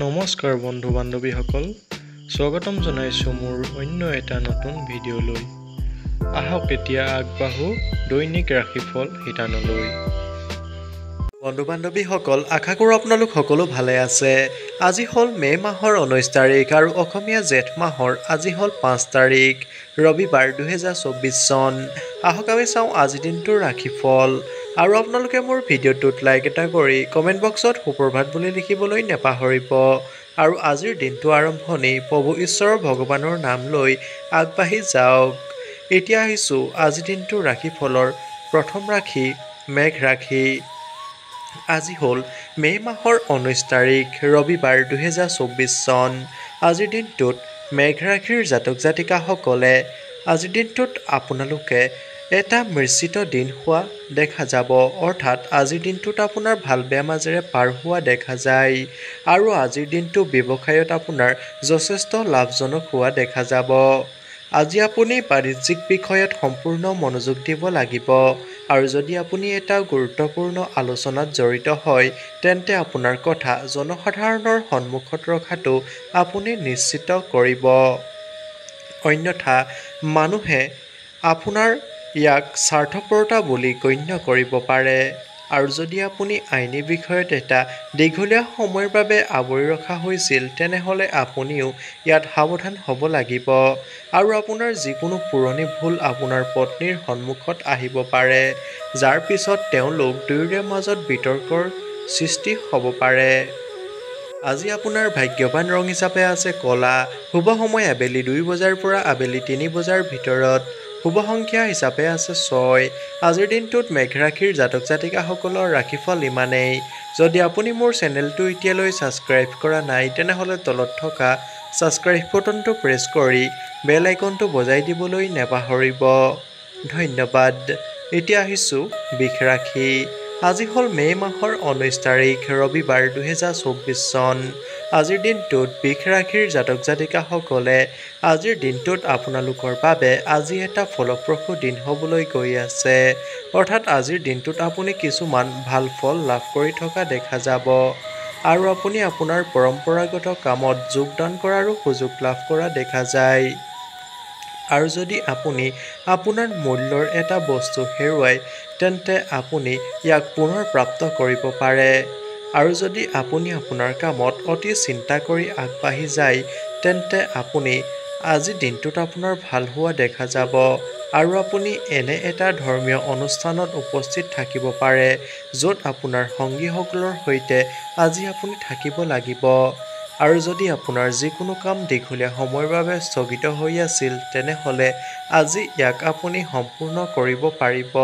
নমস্কাৰ বন্ধু বান্ধৱীসকল, স্বাগতম জনাইছোঁ মোৰ অন্য এটা নতুন ভিডিঅ'লৈ। আহক এতিয়া আগবাঢ়ো দৈনিক ৰাশিফল শিতানলৈ। বন্ধু বান্ধৱীসকল, আশা কৰোঁ আপোনালোক সকলো ভালে আছে। আজি হ'ল মে' মাহৰ 19 তাৰিখ আৰু অসমীয়া জেঠ মাহৰ আজি হ'ল 5 তাৰিখ, ৰবিবাৰ 2024 চন। আহক আমি চাওঁ আজিৰ দিনটোৰ ৰাশিফল। আৰু আপোনালোকে মোৰ ভিডিঅ'টোত লাইক এটা কৰি কমেণ্ট বক্সত সুপ্ৰভাত বুলি লিখিবলৈ নেপাহৰিব। আৰু আজিৰ দিনটো আৰম্ভণি প্ৰভু ঈশ্বৰৰ ভগৱানৰ নাম লৈ আগবাঢ়ি যাওক। এতিয়া আহিছোঁ আজিৰ দিনটোৰ ৰাশিফলৰ প্ৰথম ৰাশি মেঘ ৰাশি। আজি হ'ল মে' মাহৰ 19 তাৰিখ, ৰবিবাৰ 2024 চন। আজিৰ দিনটোত মেঘ ৰাশিৰ জাতক জাতিকাসকলে আজিৰ দিনটোত আপোনালোকে এটা মৃৰ্চিত দিন হোৱা দেখা যাব, অৰ্থাৎ আজিৰ দিনটোত আপোনাৰ ভাল বেয়া মাজেৰে পাৰ হোৱা দেখা যায়। আৰু আজিৰ দিনটো ব্যৱসায়ত আপোনাৰ যথেষ্ট লাভজনক হোৱা দেখা যাব। আজি আপুনি বাণিজ্যিক বিষয়ত সম্পূৰ্ণ মনোযোগ দিব লাগিব। আৰু যদি আপুনি এটা গুৰুত্বপূৰ্ণ আলোচনাত জড়িত হয়, তেন্তে আপোনাৰ কথা জনসাধাৰণৰ সন্মুখত ৰখাটো আপুনি নিশ্চিত কৰিব। অন্যথা মানুহে আপোনাৰ ইয়াক স্বাৰ্থপৰতা বুলি গণ্য কৰিব পাৰে। আৰু যদি আপুনি আইনী বিষয়ত এটা দীঘলীয়া সময়ৰ বাবে আৱৰি ৰখা হৈছিল, তেনেহ'লে আপুনিও ইয়াত সাৱধান হ'ব লাগিব। আৰু আপোনাৰ যিকোনো পুৰণি ভুল আপোনাৰ পত্নীৰ সন্মুখত আহিব পাৰে, যাৰ পিছত তেওঁলোক দুয়োৰে মাজত বিতৰ্কৰ সৃষ্টি হ'ব পাৰে। আজি আপোনাৰ ভাগ্যৱান ৰং হিচাপে আছে ক'লা। শুভ সময় আবেলি 2 বজাৰ পৰা আবেলি 3 বজাৰ ভিতৰত। শুভ সংখ্যা হিচাপে আছে 6। আজিৰ দিনটোত মেঘ ৰাশিৰ জাতক জাতিকাসকলৰ ৰাশিফল ইমানেই। যদি আপুনি মোৰ চেনেলটো এতিয়ালৈ ছাবস্ক্ৰাইব কৰা নাই, তেনেহ'লে তলত থকা ছাবস্ক্ৰাইব বাটনটো প্ৰেছ কৰি বেল আইকনটো বজাই দিবলৈ নেপাহৰিব। ধন্যবাদ। এতিয়া আহিছোঁ বৃষ ৰাশি। আজি হ'ল মে' মাহৰ 19 তাৰিখ, ৰবিবাৰ 2024 চন। আজিৰ দিনটোত বৃষ ৰাশিৰ জাতক জাতিকাসকলে আজিৰ দিনটোত আপোনালোকৰ বাবে আজি এটা ফলপ্ৰসূ দিন হ'বলৈ গৈ আছে। অৰ্থাৎ আজিৰ দিনটোত আপুনি কিছুমান ভাল ফল লাভ কৰি থকা দেখা যাব। আৰু আপুনি আপোনাৰ পৰম্পৰাগত কামত যোগদান কৰাৰো সুযোগ লাভ কৰা দেখা যায়। আৰু যদি আপুনি আপোনাৰ মূল্যৰ এটা বস্তু হেৰুৱায়, তেন্তে আপুনি ইয়াক পুনৰ প্ৰাপ্ত কৰিব পাৰে। আৰু যদি আপুনি আপোনাৰ কামত অতি চিন্তা কৰি আগবাঢ়ি যায়, তেন্তে আপুনি আজিৰ দিনটোত আপোনাৰ ভাল হোৱা দেখা যাব। আৰু আপুনি এনে এটা ধৰ্মীয় অনুষ্ঠানত উপস্থিত থাকিব পাৰে, য'ত আপোনাৰ সংগীসকলৰ সৈতে আজি আপুনি থাকিব লাগিব। আৰু যদি আপোনাৰ যিকোনো কাম দীঘলীয়া সময়ৰ বাবে স্থগিত হৈ আছিল, তেনেহ'লে আজি ইয়াক আপুনি সম্পূৰ্ণ কৰিব পাৰিব।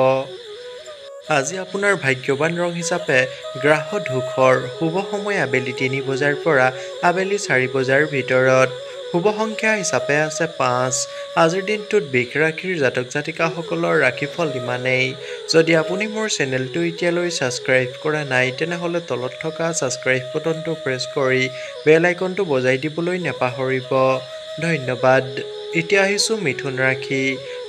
আজি আপোনাৰ ভাগ্যৱান ৰং হিচাপে গ্ৰাহ ধূসৰ। শুভ সময় আবেলি 3 বজাৰ পৰা আবেলি 4 বজাৰ ভিতৰত। শুভ সংখ্যা হিচাপে আছে 5। আজিৰ দিনটোত বৃষ ৰাশিৰ জাতক জাতিকাসকলৰ ৰাশিফল ইমানেই। যদি আপুনি মোৰ চেনেলটো এতিয়ালৈ ছাবস্ক্ৰাইব কৰা নাই, তেনেহ'লে তলত থকা ছাবস্ক্ৰাইব বাটনটো প্ৰেছ কৰি বেল আইকনটো বজাই দিবলৈ নেপাহৰিব। ধন্যবাদ। এতিয়া আহিছোঁ মিথুন ৰাশি।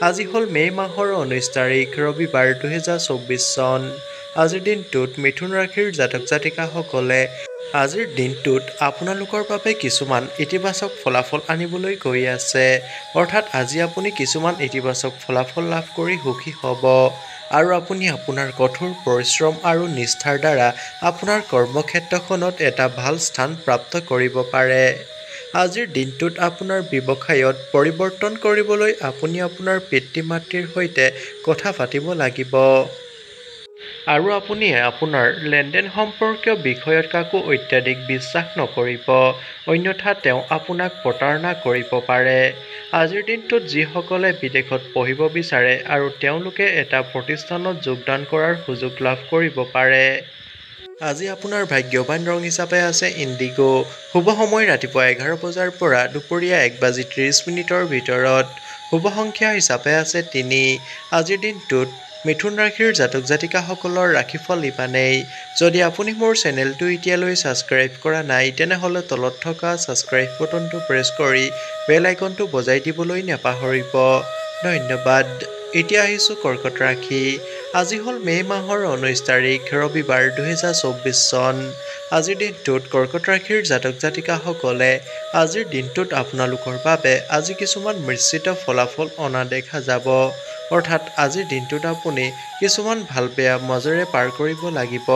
আজি হ'ল মে' মাহৰ 19 তাৰিখ, ৰবিবাৰ 2024 চন। আজিৰ দিনটোত মিথুন ৰাশিৰ জাতক জাতিকাসকলে আজিৰ দিনটোত আপোনালোকৰ বাবে কিছুমান ইতিবাচক ফলাফল আনিবলৈ গৈ আছে। অৰ্থাৎ আজি আপুনি কিছুমান ইতিবাচক ফলাফল লাভ কৰি সুখী হ'ব। আৰু আপুনি আপোনাৰ কঠোৰ পৰিশ্ৰম আৰু নিষ্ঠাৰ দ্বাৰা আপোনাৰ কৰ্মক্ষেত্ৰখনত এটা ভাল স্থান প্ৰাপ্ত কৰিব পাৰে। আজিৰ দিনটোত আপোনাৰ ব্যৱসায়ত পৰিৱৰ্তন কৰিবলৈ আপুনি আপোনাৰ পিতৃ মাতৃৰ সৈতে কথা পাতিব লাগিব। আৰু আপুনি আপোনাৰ লেনদেন সম্পৰ্কীয় বিষয়ত কাকো অত্যাধিক বিশ্বাস নকৰিব, অন্যথা তেওঁ আপোনাক প্ৰতাৰণা কৰিব পাৰে। আজিৰ দিনটোত যিসকলে বিদেশত পঢ়িব বিচাৰে আৰু তেওঁলোকে এটা প্ৰতিষ্ঠানত যোগদান কৰাৰ সুযোগ লাভ কৰিব পাৰে। আজি আপোনাৰ ভাগ্যৱান ৰং হিচাপে আছে ইণ্ডিগো। শুভ সময় ৰাতিপুৱা 11 বজাৰ পৰা দুপৰীয়া 1:30 ভিতৰত। শুভ সংখ্যা হিচাপে আছে 3। আজিৰ দিনটোত মিথুন ৰাশিৰ জাতক জাতিকাসকলৰ ৰাশিফল ইমানেই। যদি আপুনি মোৰ চেনেলটো এতিয়ালৈ ছাবস্ক্ৰাইব কৰা নাই, তেনেহ'লে তলত থকা ছাবস্ক্ৰাইব বাটনটো প্ৰেছ কৰি বেল আইকনটো বজাই দিবলৈ নেপাহৰিব। ধন্যবাদ। এতিয়া আহিছোঁ কৰ্কট ৰাশি। আজি হ'ল মে' মাহৰ 19 তাৰিখ ৰবিবাৰ 2024 চন। আজিৰ দিনটোত কৰ্কট ৰাশিৰ জাতক জাতিকাসকলে আজিৰ দিনটোত আপোনালোকৰ বাবে আজি কিছুমান মিশ্ৰিত ফলাফল অনা দেখা যাব। অৰ্থাৎ আজিৰ দিনটোত আপুনি কিছুমান ভাল বেয়া মাজেৰে পাৰ কৰিব লাগিব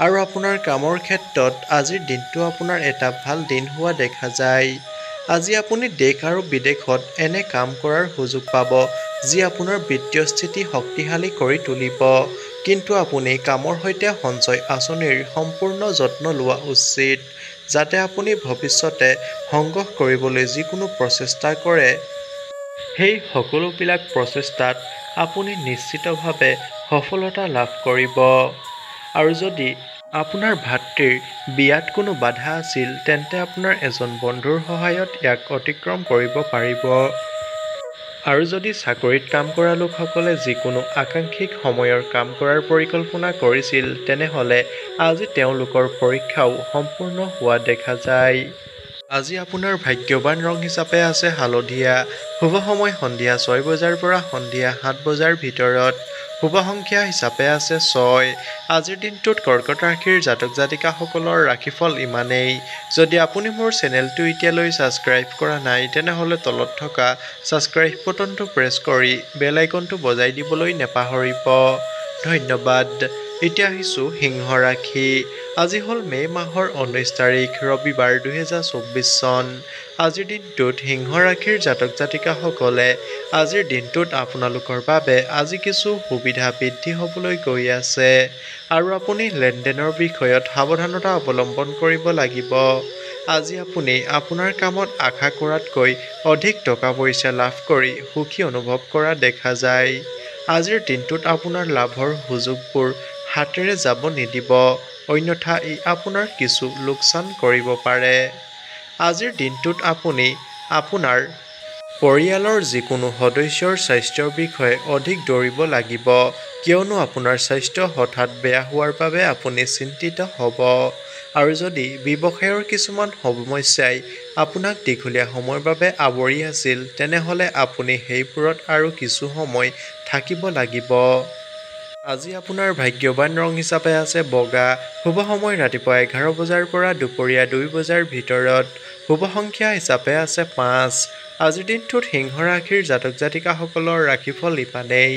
আৰু আপোনাৰ কামৰ ক্ষেত্ৰত আজিৰ দিনটো আপোনাৰ এটা ভাল দিন হোৱা দেখা যায়। আজি আপুনি দেশ আৰু বিদেশত এনে কাম কৰাৰ সুযোগ পাব যি আপোনাৰ বিত্তীয় স্থিতি শক্তিশালী কৰি তুলিব। কিন্তু আপুনি কামৰ সৈতে সঞ্চয় আঁচনিৰ সম্পূৰ্ণ যত্ন লোৱা উচিত যাতে আপুনি ভৱিষ্যতে সংগ্ৰহ কৰিবলৈ যিকোনো প্ৰচেষ্টা কৰে সেই সকলোবিলাক প্ৰচেষ্টাত আপুনি নিশ্চিতভাৱে সফলতা লাভ কৰিব। আৰু যদি আপোনাৰ ভাতৃৰ বিয়াত কোনো বাধা আছিল তেন্তে আপোনাৰ এজন বন্ধুৰ সহায়ত ইয়াক অতিক্ৰম কৰিব পাৰিব। আৰু যদি চাকৰিত কাম কৰা লোকসকলে যিকোনো আকাংক্ষিক সময়ৰ কাম কৰাৰ পৰিকল্পনা কৰিছিল তেনেহ'লে আজি তেওঁলোকৰ পৰীক্ষাও সম্পূৰ্ণ হোৱা দেখা যায়। আজি আপোনাৰ ভাগ্যৱান ৰং হিচাপে আছে হালধীয়া। শুভ সময় সন্ধিয়া 6 বজাৰ পৰা সন্ধিয়া 7 বজাৰ ভিতৰত। শুভ সংখ্যা হিচাপে আছে 6। আজিৰ দিনটোত কৰ্কট ৰাশিৰ জাতক জাতিকাসকলৰ ৰাশিফল ইমানেই। যদি আপুনি মোৰ চেনেলটো এতিয়ালৈ ছাবস্ক্ৰাইব কৰা নাই তেনেহ'লে তলত থকা ছাবস্ক্ৰাইব বাটনটো প্ৰেছ কৰি বেল আইকনটো বজাই দিবলৈ নেপাহৰিব। ধন্যবাদ। এতিয়া আহিছোঁ সিংহ ৰাশি। আজি হ'ল মে' মাহৰ 19 তাৰিখ ৰবিবাৰ 2024 চন। আজিৰ দিনটোত সিংহ ৰাশিৰ জাতক জাতিকাসকলে আজিৰ দিনটোত আপোনালোকৰ বাবে আজি কিছু সুবিধা বৃদ্ধি হ'বলৈ গৈ আছে আৰু আপুনি লেনদেনৰ বিষয়ত সাৱধানতা অৱলম্বন কৰিব লাগিব। আজি আপুনি আপোনাৰ কামত আশা কৰাতকৈ অধিক টকা পইচা লাভ কৰি সুখী অনুভৱ কৰা দেখা যায়। আজিৰ দিনটোত আপোনাৰ লাভৰ সুযোগবোৰ হাতেৰে যাব নিদিব অন্যথা ই আপোনাৰ কিছু লোকচান কৰিব পাৰে। আজিৰ দিনটোত আপুনি আপোনাৰ পৰিয়ালৰ যিকোনো সদস্যৰ স্বাস্থ্যৰ বিষয়ে অধিক দৌৰিব লাগিব কিয়নো আপোনাৰ স্বাস্থ্য হঠাৎ বেয়া হোৱাৰ বাবে আপুনি চিন্তিত হ'ব। আৰু যদি ব্যৱসায়ৰ কিছুমান সমস্যাই আপোনাক দীঘলীয়া সময়ৰ বাবে আৱৰি আছিল তেনেহ'লে আপুনি সেইবোৰত আৰু কিছু সময় থাকিব লাগিব। আজি আপোনাৰ ভাগ্যৱান ৰং হিচাপে আছে বগা। শুভ সময় ৰাতিপুৱা 11 বজাৰ পৰা দুপৰীয়া 2 বজাৰ ভিতৰত। শুভ সংখ্যা হিচাপে আছে 5। আজিৰ দিনটোত সিংহ ৰাশিৰ জাতক জাতিকাসকলৰ ৰাশিফল ইমানেই।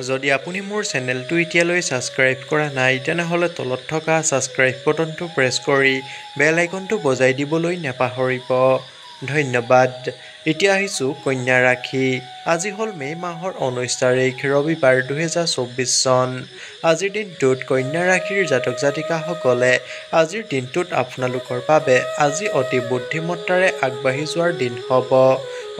যদি আপুনি মোৰ চেনেলটো এতিয়ালৈ ছাবস্ক্ৰাইব কৰা নাই তেনেহ'লে তলত থকা ছাবস্ক্ৰাইব বাটনটো প্ৰেছ কৰি বেল আইকনটো বজাই দিবলৈ নেপাহৰিব। ধন্যবাদ। এতিয়া আহিছোঁ কন্যা ৰাশি। আজি হ'ল মে' মাহৰ 19 তাৰিখ ৰবিবাৰ 2024 চন। আজিৰ দিনটোত কন্যা ৰাশিৰ জাতক জাতিকাসকলে আজিৰ দিনটোত আপোনালোকৰ বাবে আজি অতি বুদ্ধিমত্তাৰে আগবাঢ়ি যোৱাৰ দিন হ'ব।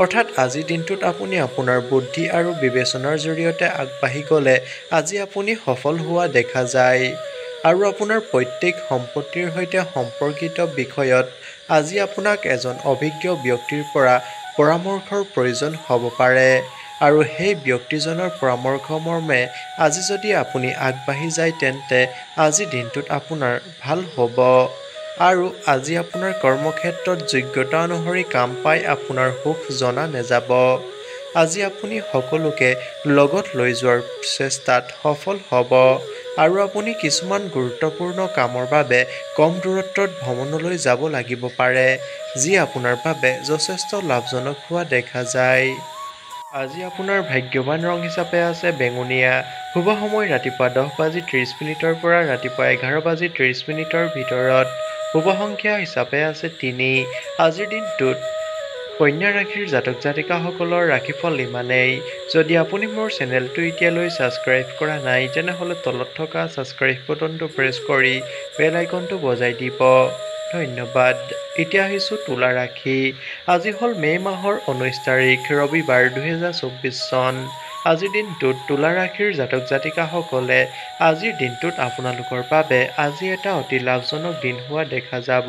অৰ্থাৎ আজিৰ দিনটোত আপুনি আপোনাৰ বুদ্ধি আৰু বিবেচনাৰ জৰিয়তে আগবাঢ়ি গ'লে আজি আপুনি সফল হোৱা দেখা যায়। আৰু আপোনাৰ পৈতৃক সম্পত্তিৰ সৈতে সম্পৰ্কিত বিষয়ত আজি আপোনাক এজন অভিজ্ঞ ব্যক্তিৰ পৰা পৰামৰ্শৰ প্ৰয়োজন হ'ব পাৰে আৰু সেই ব্যক্তিজনৰ পৰামৰ্শ মৰ্মে আজি যদি আপুনি আগবাঢ়ি যায় তেন্তে আজি দিনটোত আপোনাৰ ভাল হ'ব। আৰু আজি আপোনাৰ কৰ্মক্ষেত্ৰত যোগ্যতা অনুসৰি কাম পাই আপোনাৰ সুখ জনা নেযাব। আজি আপুনি সকলোকে লগত লৈ যোৱাৰ চেষ্টাত সফল হ'ব আৰু আপুনি কিছুমান গুৰুত্বপূৰ্ণ কামৰ বাবে কম দূৰত্বত ভ্ৰমণলৈ যাব লাগিব পাৰে যি আপোনাৰ বাবে যথেষ্ট লাভজনক হোৱা দেখা যায়। আজি আপোনাৰ ভাগ্যৱান ৰং হিচাপে আছে বেঙুনীয়া। শুভ সময় ৰাতিপুৱা 10:30 পৰা ৰাতিপুৱা 11:30 ভিতৰত। শুভ সংখ্যা হিচাপে আছে 3। আজিৰ দিনটোত কন্যা ৰাশিৰ জাতক জাতিকাসকলৰ ৰাশিফল ইমানেই। যদি আপুনি মোৰ চেনেলটো এতিয়ালৈ ছাবস্ক্ৰাইব কৰা নাই তেনেহ'লে তলত থকা ছাবস্ক্ৰাইব বাটনটো প্ৰেছ কৰি বেল আইকনটো বজাই দিব। ধন্যবাদ। এতিয়া আহিছোঁ তুলা ৰাশি। আজি হ'ল মে' মাহৰ 19 তাৰিখ ৰবিবাৰ 2024 চন। আজিৰ দিনটোত তুলা ৰাশিৰ জাতক জাতিকাসকলে আজিৰ দিনটোত আপোনালোকৰ বাবে আজি এটা অতি লাভজনক দিন হোৱা দেখা যাব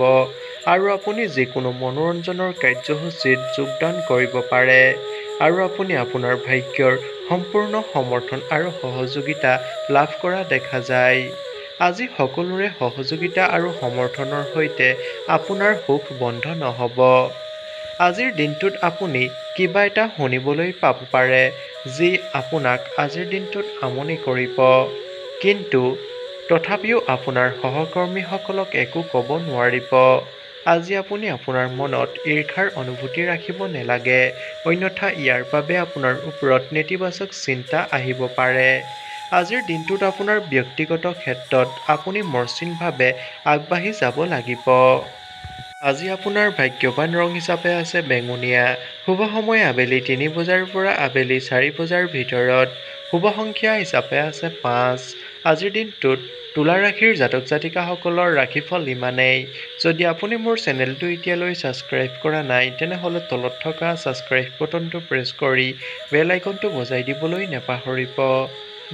আৰু আপুনি যিকোনো মনোৰঞ্জনৰ কাৰ্যসূচীত যোগদান কৰিব পাৰে আৰু আপুনি আপোনাৰ ভাগ্যৰ সম্পূৰ্ণ সমৰ্থন আৰু সহযোগিতা লাভ কৰা দেখা যায়। আজি সকলোৰে সহযোগিতা আৰু সমৰ্থনৰ সৈতে আপোনাৰ সুখ বন্ধ নহ'ব। আজিৰ দিনটোত আপুনি কিবা এটা শুনিবলৈ পাব পাৰে যি আপোনাক আজিৰ দিনটোত আমনি কৰিব, কিন্তু তথাপিও আপোনাৰ সহকৰ্মীসকলক একো ক'ব নোৱাৰিব। আজি আপুনি আপোনাৰ মনত ঈৰ্ষাৰ অনুভূতি ৰাখিব নালাগে, অন্যথা ইয়াৰ বাবে আপোনাৰ ওপৰত নেতিবাচক চিন্তা আহিব পাৰে। আজিৰ দিনটোত আপোনাৰ ব্যক্তিগত ক্ষেত্ৰত আপুনি মসৃণভাৱে আগবাঢ়ি যাব লাগিব। আজি আপোনাৰ ভাগ্যৱান ৰং হিচাপে আছে বেঙুনীয়া। শুভ সময় আবেলি ৩ বজাৰ পৰা আবেলি ৪ বজাৰ ভিতৰত। শুভ সংখ্যা হিচাপে আছে ৫। আজিৰ দিনটোত তুলা ৰাশিৰ জাতক জাতিকাসকলৰ ৰাশিফল ইমানেই। যদি আপুনি মোৰ চেনেলটো এতিয়ালৈ ছাবস্ক্ৰাইব কৰা নাই তেনেহ'লে তলত থকা ছাবস্ক্ৰাইব বাটনটো প্ৰেছ কৰি বেল আইকনটো বজাই দিবলৈ নাপাহৰিব।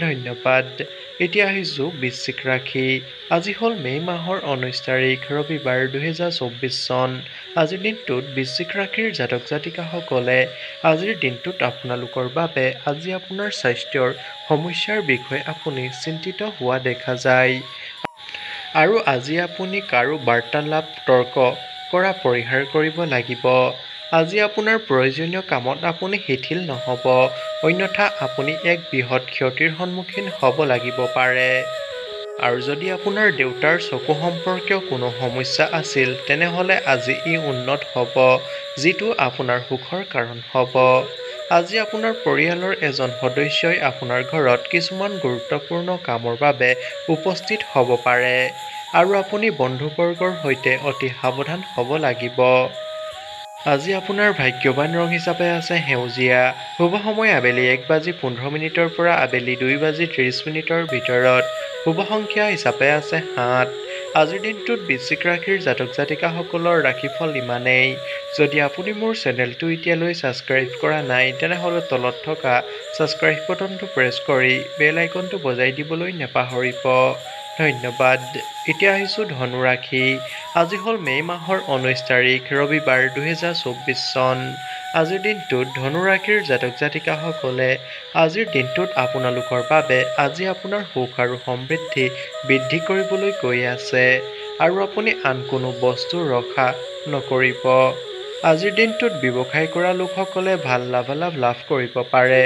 ধন্যবাদ। এতিয়া আহিছোঁ বৃশ্চিক ৰাশি। আজি হ'ল মে' মাহৰ 19 তাৰিখ ৰবিবাৰ 2024 চন। আজিৰ দিনটোত বৃশ্চিক ৰাশিৰ জাতক জাতিকাসকলে আজিৰ দিনটোত আপোনালোকৰ বাবে আজি আপোনাৰ স্বাস্থ্যৰ সমস্যাৰ বিষয়ে আপুনি চিন্তিত হোৱা দেখা যায়। আৰু আজি আপুনি কাৰো বাৰ্তালাপ তৰ্ক কৰা পৰিহাৰ কৰিব লাগিব। আজি আপোনাৰ প্ৰয়োজনীয় কামত আপুনি শিথিল নহ'ব, অন্যথা আপুনি এক বৃহৎ ক্ষতিৰ সন্মুখীন হ'ব লাগিব পাৰে। আৰু যদি আপোনাৰ দেউতাৰ চকু সম্পৰ্কীয় কোনো সমস্যা আছিল তেনেহ'লে আজি ই উন্নত হ'ব, যিটো আপোনাৰ সুখৰ কাৰণ হ'ব। আজি আপোনাৰ পৰিয়ালৰ এজন সদস্যই আপোনাৰ ঘৰত কিছুমান গুৰুত্বপূৰ্ণ কামৰ বাবে উপস্থিত হ'ব পাৰে আৰু আপুনি বন্ধুবৰ্গৰ সৈতে অতি সাৱধান হ'ব লাগিব। আজি আপোনাৰ ভাগ্যৱান ৰং হিচাপে আছে সেউজীয়া। শুভ সময় আবেলি 1:15 পৰা আবেলি 2:30 ভিতৰত। শুভ সংখ্যা হিচাপে আছে ৭। আজিৰ দিনটোত বৃশ্চিক ৰাশিৰ জাতক জাতিকাসকলৰ ৰাশিফল ইমানেই। যদি আপুনি মোৰ চেনেলটো এতিয়ালৈ ছাবস্ক্ৰাইব কৰা নাই তেনেহ'লে তলত থকা ছাবস্ক্ৰাইব বাটনটো প্ৰেছ কৰি বেল আইকনটো বজাই দিবলৈ নাপাহৰিব। ধন্যবাদ। এতিয়া আহিছোঁ ধনু ৰাশি। আজি হ'ল মে' মাহৰ 19 তাৰিখ ৰবিবাৰ 2024 চন। আজিৰ দিনটোত ধনু ৰাশিৰ জাতক জাতিকাসকলে আজিৰ দিনটোত আপোনালোকৰ বাবে আজি আপোনাৰ সুখ আৰু সমৃদ্ধি বৃদ্ধি কৰিবলৈ গৈ আছে আৰু আপুনি আন কোনো বস্তু ৰখা নকৰিব। আজিৰ দিনটোত ব্যৱসায় কৰা লোকসকলে ভাল লাভালাভ লাভ কৰিব পাৰে,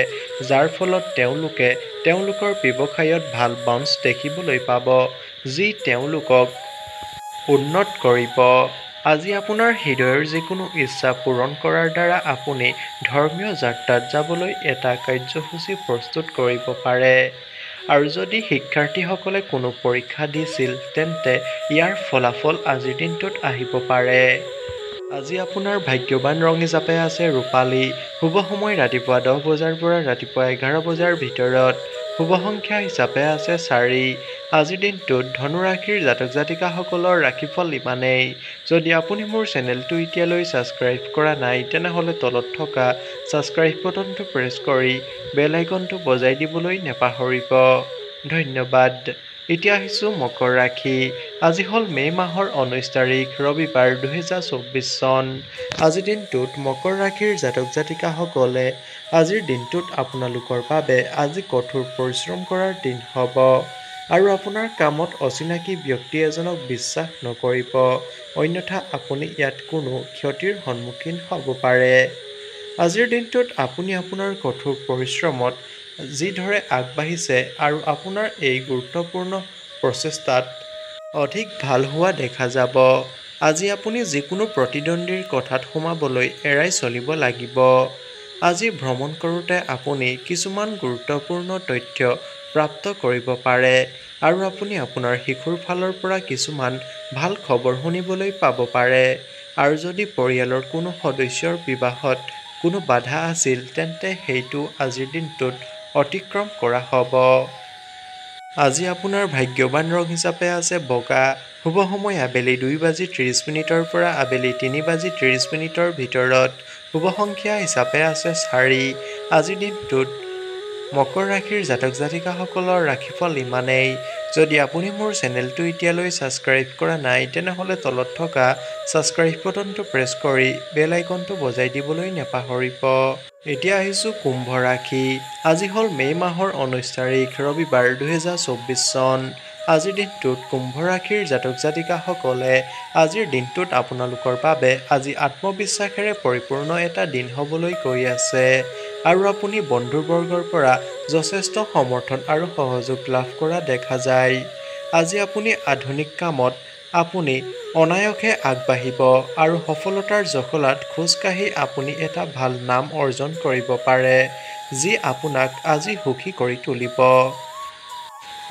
যাৰ ফলত তেওঁলোকে তেওঁলোকৰ ব্যৱসায়ত ভাল বাউন্স দেখিবলৈ পাব, যি তেওঁলোকক উন্নত কৰিব। আজি আপোনাৰ হৃদয়ৰ যিকোনো ইচ্ছা পূৰণ কৰাৰ দ্বাৰা আপুনি ধৰ্মীয় যাত্ৰাত যাবলৈ এটা কাৰ্যসূচী প্ৰস্তুত কৰিব পাৰে। আৰু যদি শিক্ষাৰ্থীসকলে কোনো পৰীক্ষা দিছিল তেন্তে ইয়াৰ ফলাফল আজিৰ দিনটোত আহিব পাৰে। আজি আপোনাৰ ভাগ্যৱান ৰং হিচাপে আছে ৰূপালী। শুভ সময় ৰাতিপুৱা 10 বজাৰ পৰা ৰাতিপুৱা 11 বজাৰ ভিতৰত। শুভ সংখ্যা হিচাপে আছে 4। আজিৰ দিনটোত ধনু ৰাশিৰ জাতক জাতিকাসকলৰ ৰাশিফল ইমানেই। যদি আপুনি মোৰ চেনেলটো এতিয়ালৈ ছাবস্ক্ৰাইব কৰা নাই তেনেহ'লে তলত থকা ছাবস্ক্ৰাইব বাটনটো প্ৰেছ কৰি বেল আইকনটো বজাই দিবলৈ নাপাহৰিব। ধন্যবাদ। এতিয়া আহিছোঁ মকৰ ৰাশি। আজি হ'ল মে' মাহৰ 19 তাৰিখ ৰবিবাৰ 2024 চন। আজিৰ দিনটোত মকৰ ৰাশিৰ জাতক জাতিকাসকলে আজিৰ দিনটোত আপোনালোকৰ বাবে আজি কঠোৰ পৰিশ্ৰম কৰাৰ দিন হ'ব আৰু আপোনাৰ কামত অচিনাকি ব্যক্তি এজনক বিশ্বাস নকৰিব, অন্যথা আপুনি ইয়াত কোনো ক্ষতিৰ সন্মুখীন হ'ব পাৰে। আজিৰ দিনটোত আপুনি আপোনাৰ কঠোৰ পৰিশ্ৰমত যিদৰে আগবাঢ়িছে আৰু আপোনাৰ এই গুৰুত্বপূৰ্ণ প্ৰচেষ্টাত অধিক ভাল হোৱা দেখা যাব। আজি আপুনি যিকোনো প্ৰতিদ্বন্দ্বীৰ কথাত সোমাবলৈ এৰাই চলিব লাগিব। আজি ভ্ৰমণ কৰোঁতে আপুনি কিছুমান গুৰুত্বপূৰ্ণ তথ্য প্ৰাপ্ত কৰিব পাৰে আৰু আপুনি আপোনাৰ শিশুৰ ফালৰ পৰা কিছুমান ভাল খবৰ শুনিবলৈ পাব পাৰে। আৰু যদি পৰিয়ালৰ কোনো সদস্যৰ বিবাহত কোনো বাধা আছিল তেন্তে সেইটো আজিৰ দিনটোত অতিক্ৰম কৰা হ'ব। আজি আপোনাৰ ভাগ্যৱান ৰং হিচাপে আছে বগা। শুভ সময় আবেলি 2:30 পৰা আবেলি 3:30 ভিতৰত। শুভ সংখ্যা হিচাপে আছে 4। আজিৰ দিনটোত মকৰ ৰাশিৰ জাতক জাতিকাসকলৰ ৰাশিফল ইমানেই। যদি আপুনি মোৰ চেনেলটো এতিয়ালৈ ছাবস্ক্ৰাইব কৰা নাই তেনেহ'লে তলত থকা ছাবস্ক্ৰাইব বাটনটো প্ৰেছ কৰি বেল আইকনটো বজাই দিবলৈ নাপাহৰিব। এতিয়া আহিছোঁ কুম্ভ ৰাশি। আজি হ'ল মে' মাহৰ 19 তাৰিখ ৰবিবাৰ 2024 চন। আজিৰ দিনটোত কুম্ভ ৰাশিৰ জাতক জাতিকাসকলে আজিৰ দিনটোত আপোনালোকৰ বাবে আজি আত্মবিশ্বাসেৰে পৰিপূৰ্ণ এটা দিন হ'বলৈ গৈ আছে আৰু আপুনি বন্ধুবৰ্গৰ পৰা যথেষ্ট সমৰ্থন আৰু সহযোগ লাভ কৰা দেখা যায়। আজি আপুনি আধুনিক কামত আপুনি অনায়াসে আগবাঢ়িব আৰু সফলতাৰ জখলাত খোজকাঢ়ি আপুনি এটা ভাল নাম অৰ্জন কৰিব পাৰে, যি আপোনাক আজি সুখী কৰি তুলিব।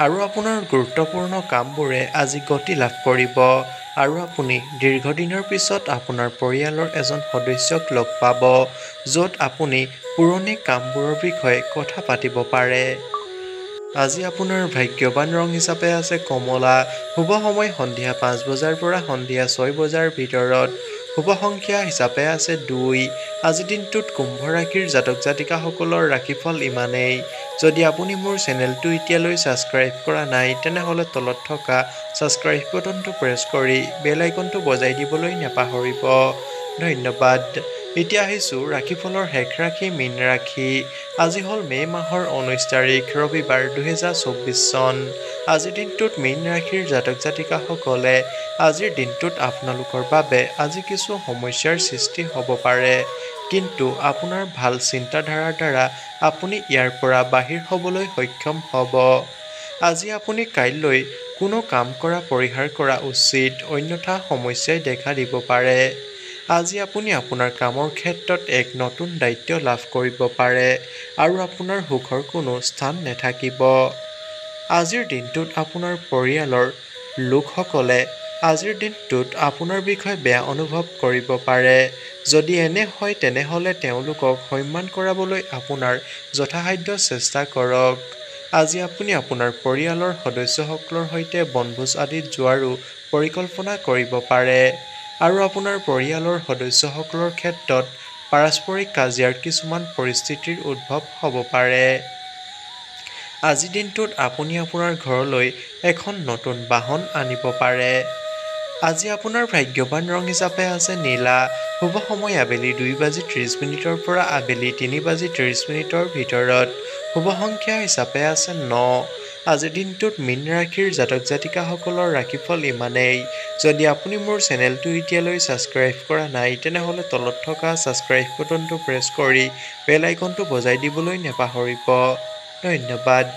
আৰু আপোনাৰ গুৰুত্বপূৰ্ণ কামবোৰে আজি গতি লাভ কৰিব আৰু আপুনি দীৰ্ঘদিনৰ পিছত আপোনাৰ পৰিয়ালৰ এজন সদস্যক লগ পাব, য'ত আপুনি পুৰণি কামবোৰৰ বিষয়ে কথা পাতিব পাৰে। আজি আপোনাৰ ভাগ্যৱান ৰং হিচাপে আছে কমলা। শুভ সময় সন্ধিয়া 5 বজাৰ পৰা সন্ধিয়া 6 বজাৰ ভিতৰত। শুভ সংখ্যা হিচাপে আছে 2। আজিৰ দিনটোত কুম্ভ ৰাশিৰ জাতক জাতিকাসকলৰ ৰাশিফল ইমানেই। যদি আপুনি মোৰ চেনেলটো এতিয়ালৈ ছাবস্ক্ৰাইব কৰা নাই তেনেহ'লে তলত থকা ছাবস্ক্ৰাইব বাটনটো প্ৰেছ কৰি বেল আইকনটো বজাই দিবলৈ নাপাহৰিব। ধন্যবাদ। এতিয়া আহিছোঁ ৰাশিফলৰ শেষ ৰাশি মীন ৰাশি। আজি হ'ল মে' মাহৰ 19 তাৰিখ ৰবিবাৰ 2024 চন। আজিৰ দিনটোত মীন ৰাশিৰ জাতক জাতিকাসকলে আজিৰ দিনটোত আপোনালোকৰ বাবে আজি কিছু সমস্যাৰ সৃষ্টি হ'ব পাৰে, কিন্তু আপোনাৰ ভাল চিন্তাধাৰাৰ দ্বাৰা আপুনি ইয়াৰ পৰা বাহিৰ হ'বলৈ সক্ষম হ'ব। আজি আপুনি কাইলৈ কোনো কাম কৰা পৰিহাৰ কৰা উচিত, অন্যথা সমস্যাই দেখা দিব পাৰে। আজি আপুনি আপোনাৰ কামৰ ক্ষেত্ৰত এক নতুন দায়িত্ব লাভ কৰিব পাৰে আৰু আপোনাৰ সুখৰ কোনো স্থান নাথাকিব। আজিৰ দিনটোত আপোনাৰ পৰিয়ালৰ লোকসকলে আজিৰ দিনটোত আপোনাৰ বিষয়ে বেয়া অনুভৱ কৰিব পাৰে। যদি এনে হয় তেনেহ'লে তেওঁলোকক সন্মান কৰাবলৈ আপোনাৰ যথাসাধ্য চেষ্টা কৰক। আজি আপুনি আপোনাৰ পৰিয়ালৰ সদস্যসকলৰ সৈতে বনভোজ আদিত যোৱাৰো পৰিকল্পনা কৰিব পাৰে আৰু আপোনাৰ পৰিয়ালৰ সদস্যসকলৰ ক্ষেত্ৰত পাৰস্পৰিক কাজিয়াৰ কিছুমান পৰিস্থিতিৰ উদ্ভৱ হ'ব পাৰে। আজিৰ দিনটোত আপুনি আপোনাৰ ঘৰলৈ এখন নতুন বাহন আনিব পাৰে। আজি আপোনাৰ ভাগ্যৱান ৰং হিচাপে আছে নীলা। শুভ সময় আবেলি 2:30 পৰা আবেলি 3:30 ভিতৰত। শুভ সংখ্যা হিচাপে আছে 9। আজিৰ দিনটোত মীন ৰাশিৰ জাতক জাতিকাসকলৰ ৰাশিফল ইমানেই। যদি আপুনি মোৰ চেনেলটো এতিয়ালৈ ছাবস্ক্ৰাইব কৰা নাই তেনেহ'লে তলত থকা ছাবস্ক্ৰাইব বাটনটো প্ৰেছ কৰি বেল আইকনটো বজাই দিবলৈ নাপাহৰিব। ধন্যবাদ।